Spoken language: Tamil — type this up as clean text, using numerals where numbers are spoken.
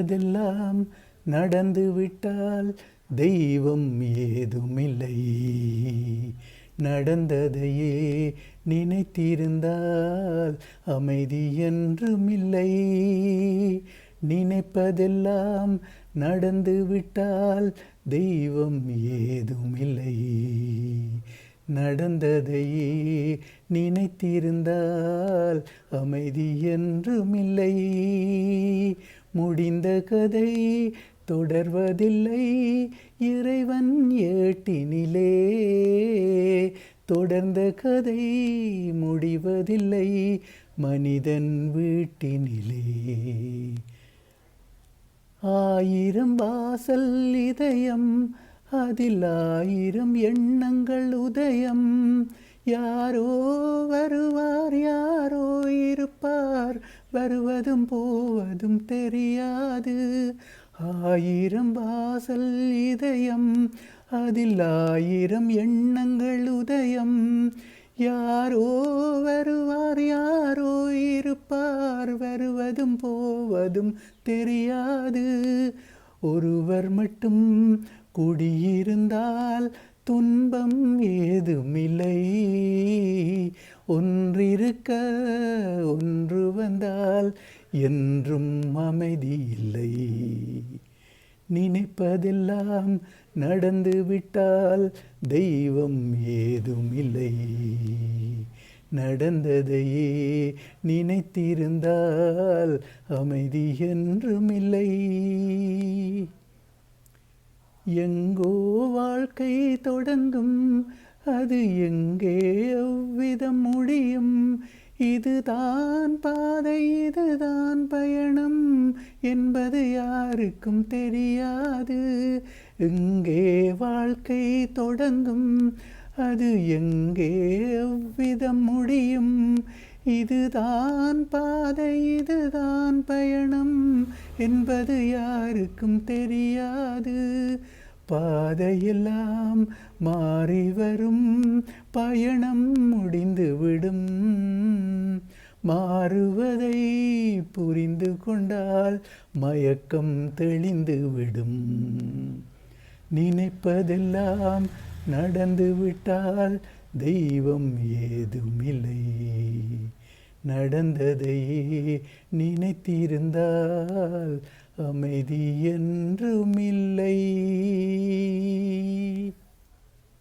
அதெல்லாம் நடந்து விட்டால் தெய்வம் ஏதுமில்லை. நடந்ததையே நினைத்திருந்தால் அமைதி என்றுமில்லை. நினைப்பதெல்லாம் நடந்து விட்டால் தெய்வம் ஏதுமில்லை. நடந்ததையே நினைத்திருந்தால் அமைதி என்றுமில்லை. முடிந்த கதை தொடர்வதில்லை இறைவன் ஏட்டினிலே. தொடர்ந்த கதை முடிவதில்லை மனிதன் வீட்டினிலே. ஆயிரம் வாசல் இதயம் அதில் ஆயிரம் எண்ணங்கள் உதயம். யாரோ வருவார் யாரோ இருப்பார் வருவதும் போவதும் தெரியாது. ஆயிரம் வாசல் இதயம் அதில் ஆயிரம் எண்ணங்கள் உதயம். யாரோ வருவார் யாரோ இருப்பார் வருவதும் போவதும் தெரியாது. ஒருவர் மட்டும் குடியிருந்தால் துன்பம் ஏதுமில்லை. ஒன்றிருக்க ஒன்று வந்தால் என்றும் அமைதி இல்லை. நினைப்பதெல்லாம் நடந்து விட்டால் தெய்வம் ஏதுமில்லை. நடந்ததையே நினைத்திருந்தால் அமைதி என்றுமில்லை. எங்கோ வாழ்க்கை தொடங்கும் அது எங்கே எவ்விதம் முடியும். இதுதான் பாதை இதுதான் பயணம் என்பது யாருக்கும் தெரியாது. எங்கே வாழ்க்கை தொடங்கும் அது எங்கே எவ்விதம் முடியும். இதுதான் பாதை இதுதான் பயணம் என்பது யாருக்கும் தெரியாது. பாதையெல்லாம் மாறி வரும் பயணம் முடிந்துவிடும். மாறுவதை புரிந்து கொண்டால் மயக்கம் தெளிந்துவிடும். நினைப்பதெல்லாம் நடந்துவிட்டால் தெய்வம் ஏதுமில்லை. நடந்ததையே நினைத்திருந்தால் அமைதி என்றுமில்லை.